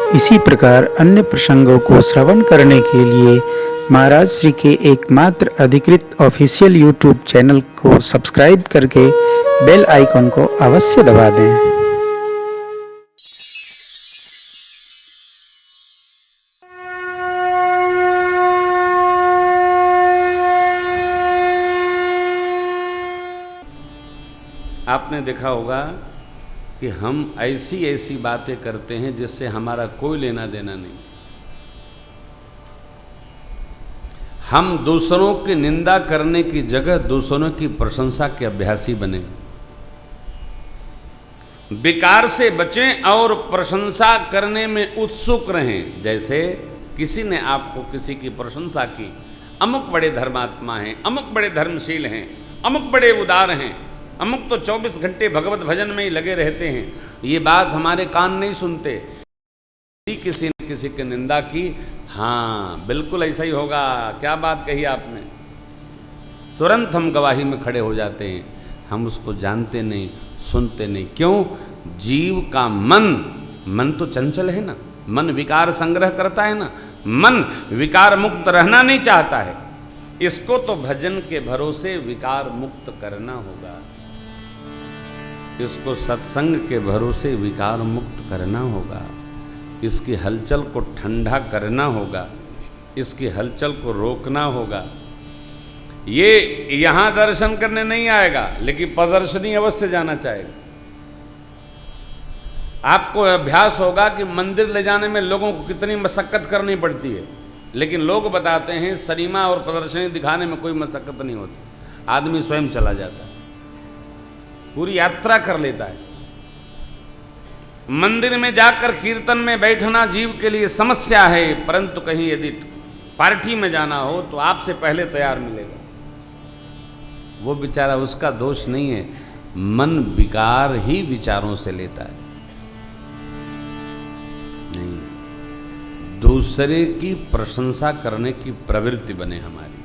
इसी प्रकार अन्य प्रसंगों को श्रवण करने के लिए महाराज श्री के एकमात्र अधिकृत ऑफिशियल यूट्यूब चैनल को सब्सक्राइब करके बेल आइकन को अवश्य दबा दें। आपने देखा होगा कि हम ऐसी ऐसी बातें करते हैं जिससे हमारा कोई लेना देना नहीं। हम दूसरों की निंदा करने की जगह दूसरों की प्रशंसा के अभ्यासी बने। विकार से बचें और प्रशंसा करने में उत्सुक रहें। जैसे किसी ने आपको किसी की प्रशंसा की, अमुक बड़े धर्मात्मा हैं, अमुक बड़े धर्मशील हैं, अमुक बड़े उदार हैं, अमुक तो 24 घंटे भगवत भजन में ही लगे रहते हैं। ये बात हमारे कान नहीं सुनते। किसी ने किसी की निंदा की, हाँ बिल्कुल ऐसा ही होगा, क्या बात कही आपने, तुरंत हम गवाही में खड़े हो जाते हैं। हम उसको जानते नहीं, सुनते नहीं। क्यों? जीव का मन तो चंचल है ना, मन विकार संग्रह करता है ना, मन विकार मुक्त रहना नहीं चाहता है। इसको तो भजन के भरोसे विकार मुक्त करना होगा, इसको सत्संग के भरोसे विकार मुक्त करना होगा, इसकी हलचल को ठंडा करना होगा, इसकी हलचल को रोकना होगा। ये यहाँ दर्शन करने नहीं आएगा, लेकिन प्रदर्शनी अवश्य जाना चाहेगा। आपको अभ्यास होगा कि मंदिर ले जाने में लोगों को कितनी मशक्कत करनी पड़ती है, लेकिन लोग बताते हैं सनीमा और प्रदर्शनी दिखाने में कोई मशक्कत नहीं होती, आदमी स्वयं चला जाता है, पूरी यात्रा कर लेता है। मंदिर में जाकर कीर्तन में बैठना जीव के लिए समस्या है, परंतु कहीं यदि पार्टी में जाना हो तो आपसे पहले तैयार मिलेगा। वो बेचारा, उसका दोष नहीं है, मन विकार ही विचारों से लेता है। नहीं, दूसरे की प्रशंसा करने की प्रवृत्ति बने हमारी।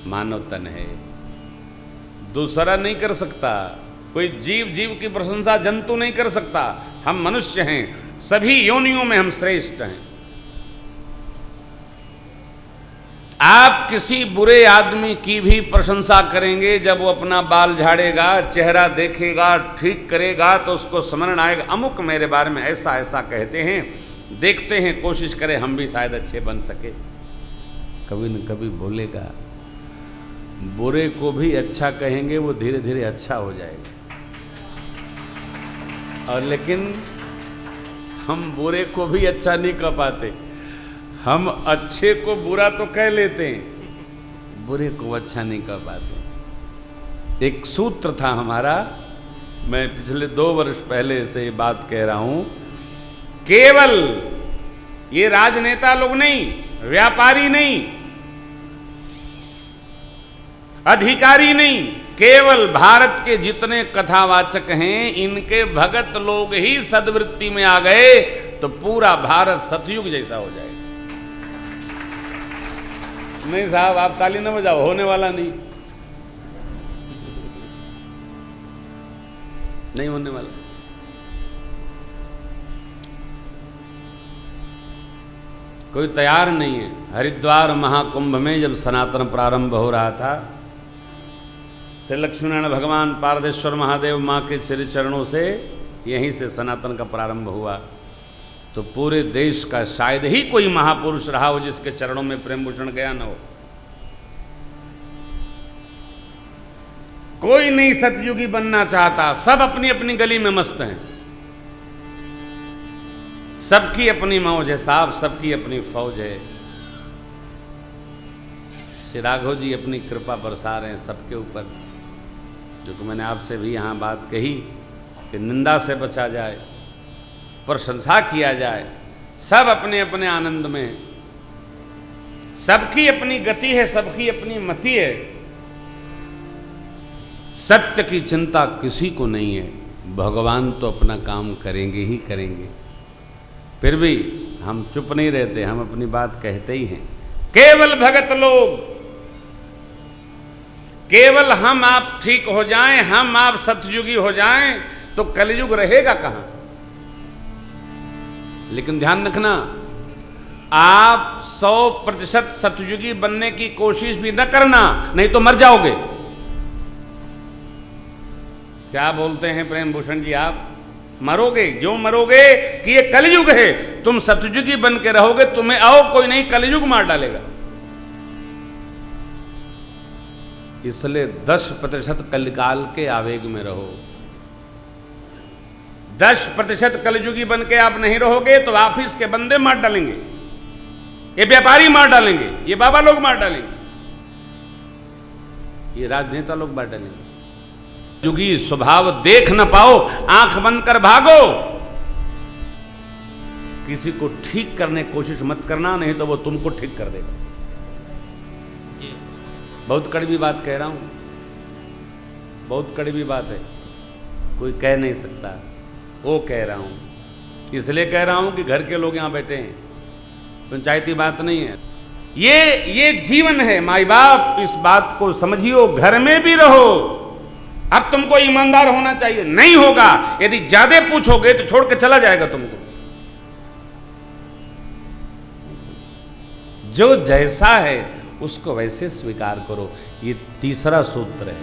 मानव तन है, दूसरा नहीं कर सकता। कोई जीव की प्रशंसा जंतु नहीं कर सकता। हम मनुष्य हैं, सभी योनियों में हम श्रेष्ठ हैं। आप किसी बुरे आदमी की भी प्रशंसा करेंगे, जब वो अपना बाल झाड़ेगा, चेहरा देखेगा, ठीक करेगा, तो उसको स्मरण आएगा, अमुक मेरे बारे में ऐसा ऐसा कहते हैं, देखते हैं, कोशिश करें हम भी शायद अच्छे बन सके। कभी न कभी बोलेगा। बुरे को भी अच्छा कहेंगे, वो धीरे धीरे अच्छा हो जाएगा। और लेकिन हम बुरे को भी अच्छा नहीं कह पाते। हम अच्छे को बुरा तो कह लेते हैं, बुरे को अच्छा नहीं कह पाते। एक सूत्र था हमारा, मैं पिछले 2 वर्ष पहले से ये बात कह रहा हूं, केवल ये राजनेता लोग नहीं, व्यापारी नहीं, अधिकारी नहीं, केवल भारत के जितने कथावाचक हैं, इनके भगत लोग ही सद्वृत्ति में आ गए तो पूरा भारत सतयुग जैसा हो जाएगा। नहीं साहब, आप ताली न बजाओ, होने वाला नहीं, नहीं होने वाला। कोई तैयार नहीं है। हरिद्वार महाकुंभ में जब सनातन प्रारंभ हो रहा था, श्री लक्ष्मीनारायण भगवान पारदेश्वर महादेव माँ के श्री चरणों से, यहीं से सनातन का प्रारंभ हुआ। तो पूरे देश का शायद ही कोई महापुरुष रहा हो जिसके चरणों में प्रेम भूषण गया न हो। कोई नहीं सतयुगी बनना चाहता, सब अपनी अपनी गली में मस्त हैं, सबकी अपनी मौज है साहब, सबकी अपनी फौज है। श्री राघव जी अपनी कृपा बरसा रहे हैं सबके ऊपर। जो कि मैंने आपसे भी यहाँ बात कही कि निंदा से बचा जाए, प्रशंसा किया जाए, सब अपने अपने आनंद में, सबकी अपनी गति है, सबकी अपनी मति है। सत्य की चिंता किसी को नहीं है, भगवान तो अपना काम करेंगे ही करेंगे। फिर भी हम चुप नहीं रहते, हम अपनी बात कहते ही हैं। केवल भगत लोग, केवल हम आप ठीक हो जाएं, हम आप सतयुगी हो जाएं, तो कलयुग रहेगा कहां? लेकिन ध्यान रखना, आप 100% सतयुगी बनने की कोशिश भी न करना, नहीं तो मर जाओगे। क्या बोलते हैं प्रेम भूषण जी, आप मरोगे, जो मरोगे कि ये कलयुग है, तुम सतयुगी बन के रहोगे, तुम्हें और कोई नहीं, कलयुग मार डालेगा। इसलिए 10% कलिकाल के आवेग में रहो। 10% कलयुगी बन के आप नहीं रहोगे तो ऑफिस के बंदे मार डालेंगे, ये व्यापारी मार डालेंगे, ये बाबा लोग मार डालेंगे, ये राजनेता लोग मार डालेंगे। युगी स्वभाव देख न पाओ, आंख बंद कर भागो। किसी को ठीक करने की कोशिश मत करना, नहीं तो वो तुमको ठीक कर देगा। बहुत कड़वी बात कह रहा हूं, बहुत कड़वी बात है, कोई कह नहीं सकता, वो कह रहा हूं, इसलिए कह रहा हूं कि घर के लोग यहां बैठे हैं, पंचायती बात नहीं है। ये जीवन है माई बाप, इस बात को समझियो, घर में भी रहो। अब तुमको ईमानदार होना चाहिए, नहीं होगा, यदि ज्यादा पूछोगे तो छोड़ के चला जाएगा तुमको। जो जैसा है उसको वैसे स्वीकार करो, ये तीसरा सूत्र है।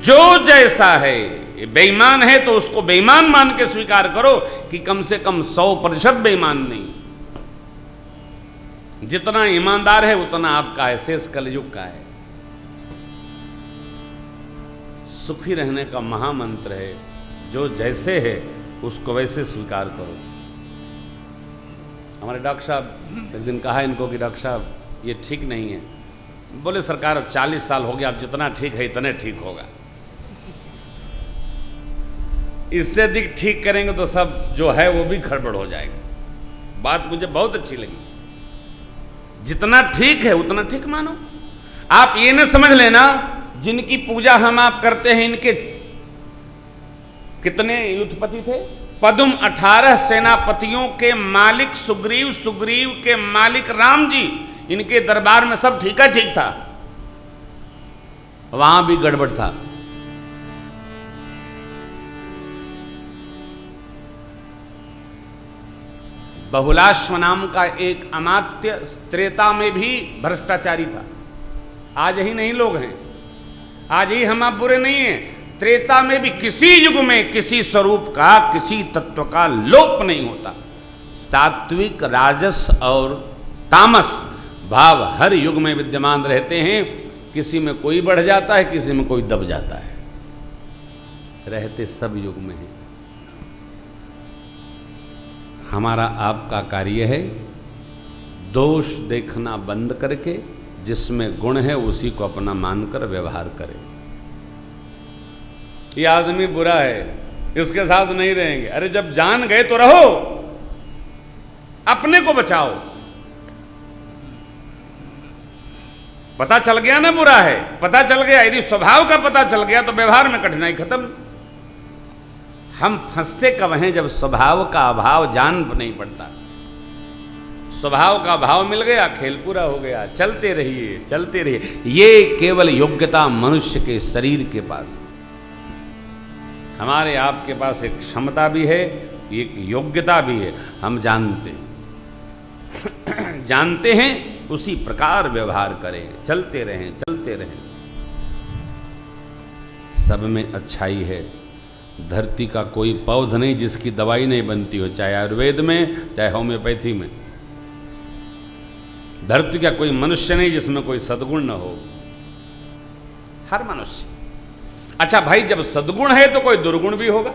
जो जैसा है, ये बेईमान है तो उसको बेईमान मान के स्वीकार करो कि कम से कम 100% बेईमान नहीं। जितना ईमानदार है उतना आपका है, शेष कलयुग का है। सुखी रहने का महामंत्र है, जो जैसे है उसको वैसे स्वीकार करो। हमारे डॉक्टर साहब एक दिन कहा इनको कि डॉक्टर साहब ये ठीक नहीं है। बोले सरकार अब 40 साल हो गया, अब जितना ठीक है इतने ठीक होगा, इससे अधिक ठीक करेंगे तो सब जो है वो भी गड़बड़ हो जाएगा। बात मुझे बहुत अच्छी लगी, जितना ठीक है उतना ठीक मानो। आप ये न समझ लेना जिनकी पूजा हम आप करते हैं इनके कितने युद्धपति थे, पद्म 18 सेनापतियों के मालिक सुग्रीव, सुग्रीव के मालिक राम जी, इनके दरबार में सब ठीक है, ठीक था, वहां भी गड़बड़ था। बहुलाश्व नाम का एक अमात्य त्रेता में भी भ्रष्टाचारी था। आज ही नहीं लोग हैं, आज ही हम आप बुरे नहीं हैं, त्रेता में भी किसी युग में किसी स्वरूप का, किसी तत्व का लोप नहीं होता। सात्विक, राजस और तामस भाव हर युग में विद्यमान रहते हैं। किसी में कोई बढ़ जाता है, किसी में कोई दब जाता है, रहते सब युग में है। हमारा आपका कार्य है दोष देखना बंद करके जिसमें गुण है उसी को अपना मानकर व्यवहार करें। ये आदमी बुरा है, इसके साथ नहीं रहेंगे। अरे जब जान गए तो रहो, अपने को बचाओ। पता चल गया ना बुरा है, पता चल गया, यदि स्वभाव का पता चल गया तो व्यवहार में कठिनाई खत्म। हम फंसते कब हैं जब स्वभाव का अभाव जान नहीं पड़ता। स्वभाव का भाव मिल गया, खेल पूरा हो गया, चलते रहिए, चलते रहिए। ये केवल योग्यता मनुष्य के शरीर के पास, हमारे आपके पास एक क्षमता भी है, एक योग्यता भी है। हम जानते हैं जानते हैं, उसी प्रकार व्यवहार करें, चलते रहें, चलते रहें। सब में अच्छाई है। धरती का कोई पौध नहीं जिसकी दवाई नहीं बनती हो, चाहे आयुर्वेद में चाहे होम्योपैथी में। धरती का कोई मनुष्य नहीं जिसमें कोई सद्गुण न हो, हर मनुष्य। अच्छा भाई, जब सद्गुण है तो कोई दुर्गुण भी होगा।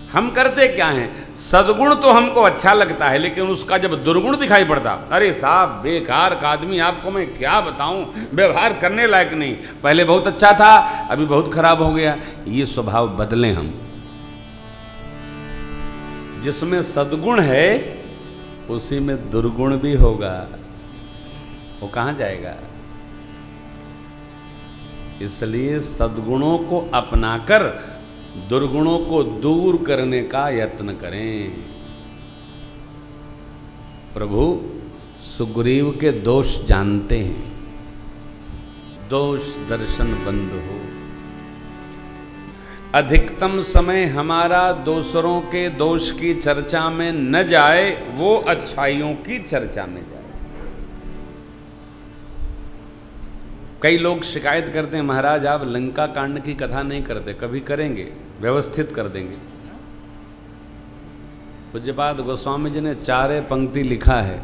हम करते क्या हैं, सद्गुण तो हमको अच्छा लगता है, लेकिन उसका जब दुर्गुण दिखाई पड़ता, अरे साहब बेकार का आदमी, आपको मैं क्या बताऊं, व्यवहार करने लायक नहीं, पहले बहुत अच्छा था अभी बहुत खराब हो गया। ये स्वभाव बदलें हम। जिसमें सद्गुण है उसी में दुर्गुण भी होगा, वो कहां जाएगा। इसलिए सद्गुणों को अपनाकर दुर्गुणों को दूर करने का यत्न करें। प्रभु सुग्रीव के दोष जानते हैं, दोष दर्शन बंद हो। अधिकतम समय हमारा दूसरों के दोष की चर्चा में न जाए, वो अच्छाइयों की चर्चा में जाए। कई लोग शिकायत करते हैं, महाराज आप लंका कांड की कथा नहीं करते। कभी करेंगे, व्यवस्थित कर देंगे। पूज्यपाद गोस्वामी जी ने 4 पंक्ति लिखा है,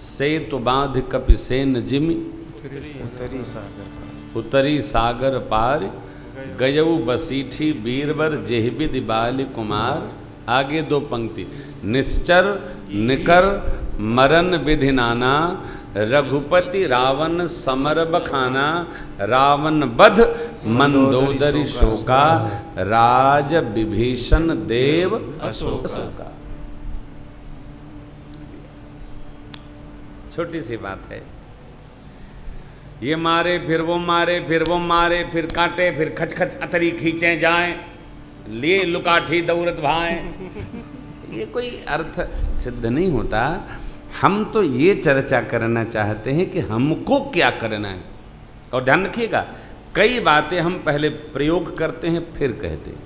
से तो बांध कपि सेन जिमि उतरी सागर पार गयऊ बसीठी बीरबर जेहबिद बाल कुमार। आगे 2 पंक्ति, निश्चर निकर मरन विधि नाना रघुपति रावण समर बखाना रावण बध मंदोदरी शोका राज विभीषण देव अशोका। छोटी सी बात है, ये मारे फिर वो मारे, फिर वो मारे, फिर काटे, फिर खच खच अतरी खींचे जाएं, लिए लुकाठी दौड़त भाएं। ये कोई अर्थ सिद्ध नहीं होता। हम तो ये चर्चा करना चाहते हैं कि हमको क्या करना है। और ध्यान रखिएगा, कई बातें हम पहले प्रयोग करते हैं फिर कहते हैं।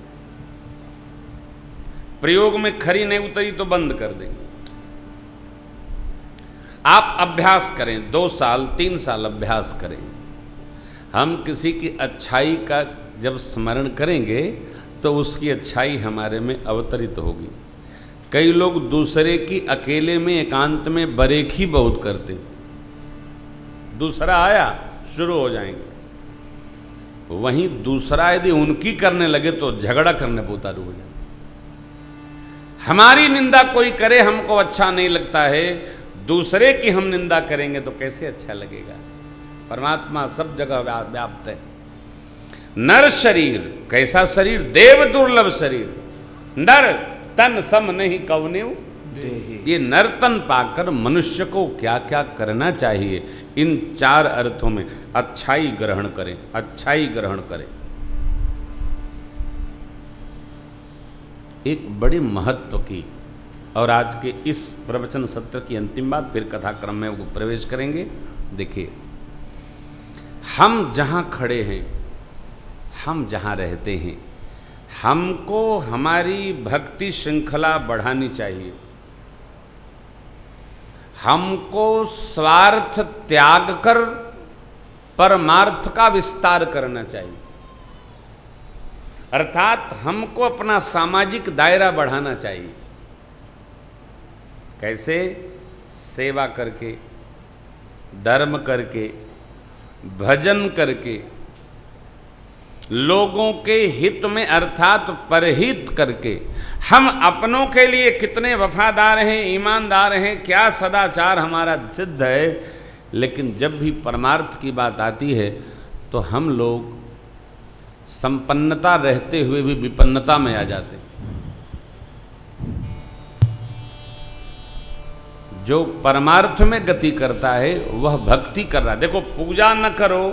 प्रयोग में खरी नहीं उतरी तो बंद कर देंगे। आप अभ्यास करें, 2 साल 3 साल अभ्यास करें। हम किसी की अच्छाई का जब स्मरण करेंगे तो उसकी अच्छाई हमारे में अवतरित होगी। कई लोग दूसरे की अकेले में एकांत में बरेखी बहुत करते, दूसरा आया शुरू हो जाएंगे। वहीं दूसरा यदि उनकी करने लगे तो झगड़ा करने पर उतारू हो जाए। हमारी निंदा कोई करे हमको अच्छा नहीं लगता है, दूसरे की हम निंदा करेंगे तो कैसे अच्छा लगेगा। परमात्मा सब जगह व्याप्त है। नर शरीर, कैसा शरीर, देव दुर्लभ शरीर, नर तन सम नहीं कवनेऊ। ये नर तन पाकर मनुष्य को क्या क्या करना चाहिए, इन 4 अर्थों में अच्छाई ग्रहण करें, अच्छाई ग्रहण करें। एक बड़े महत्व की और आज के इस प्रवचन सत्र की अंतिम बात, फिर कथाक्रम में वो प्रवेश करेंगे। देखिए, हम जहाँ खड़े हैं, हम जहाँ रहते हैं, हमको हमारी भक्ति श्रृंखला बढ़ानी चाहिए। हमको स्वार्थ त्याग कर परमार्थ का विस्तार करना चाहिए। अर्थात हमको अपना सामाजिक दायरा बढ़ाना चाहिए। कैसे? सेवा करके, धर्म करके, भजन करके, लोगों के हित में अर्थात परहित करके। हम अपनों के लिए कितने वफादार हैं, ईमानदार हैं, क्या सदाचार हमारा सिद्ध है, लेकिन जब भी परमार्थ की बात आती है तो हम लोग संपन्नता रहते हुए भी विपन्नता में आ जाते हैं। जो परमार्थ में गति करता है वह भक्ति कर रहा है। देखो, पूजा न करो,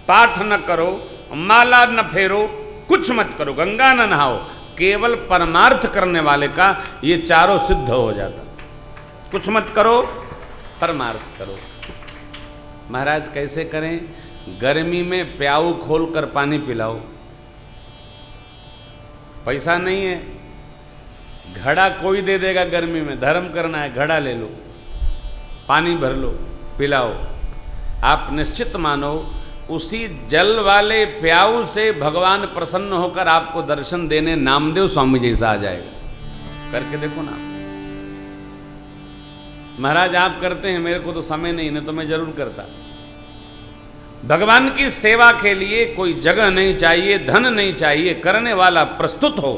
पाठ न करो, माला न फेरो, कुछ मत करो, गंगा न नहाओ, केवल परमार्थ करने वाले का ये चारों सिद्ध हो जाता। कुछ मत करो, परमार्थ करो। महाराज कैसे करें? गर्मी में प्याऊ खोलकर पानी पिलाओ। पैसा नहीं है, घड़ा कोई दे देगा। गर्मी में धर्म करना है, घड़ा ले लो, पानी भर लो, पिलाओ। आप निश्चित मानो उसी जल वाले प्याऊ से भगवान प्रसन्न होकर आपको दर्शन देने नामदेव स्वामी जैसा आ जाएगा। करके देखो ना। महाराज आप करते हैं, मेरे को तो समय नहीं तो मैं जरूर करता। भगवान की सेवा के लिए कोई जगह नहीं चाहिए, धन नहीं चाहिए। करने वाला प्रस्तुत हो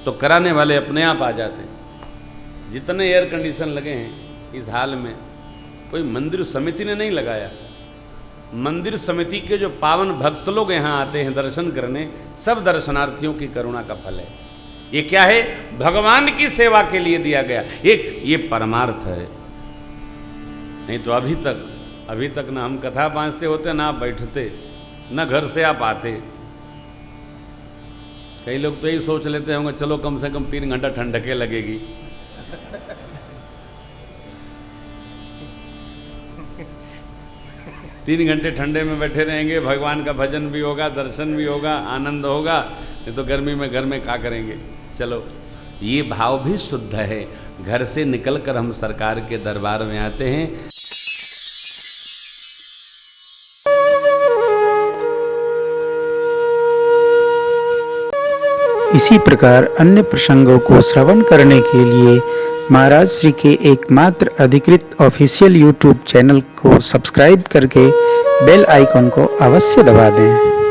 तो कराने वाले अपने आप आ जाते हैं। जितने एयर कंडीशन लगे हैं इस हाल में, कोई मंदिर समिति ने नहीं लगाया। मंदिर समिति के जो पावन भक्त लोग यहाँ आते हैं दर्शन करने, सब दर्शनार्थियों की करुणा का फल है। ये क्या है? भगवान की सेवा के लिए दिया गया एक ये परमार्थ है। नहीं तो अभी तक ना हम कथा बांचते होते, ना आप बैठते, ना घर से आप आते। कई लोग तो यही सोच लेते होंगे चलो कम से कम 3 घंटा ठंडके लगेगी। तीन घंटे ठंडे में बैठे रहेंगे, भगवान का भजन भी होगा, दर्शन भी होगा, आनंद होगा, नहीं तो गर्मी में घर में क्या करेंगे। चलो, ये भाव भी शुद्ध है। घर से निकलकर हम सरकार के दरबार में आते हैं। इसी प्रकार अन्य प्रसंगों को श्रवण करने के लिए महाराज श्री के एकमात्र अधिकृत ऑफिशियल यूट्यूब चैनल को सब्सक्राइब करके बेल आइकन को अवश्य दबा दें।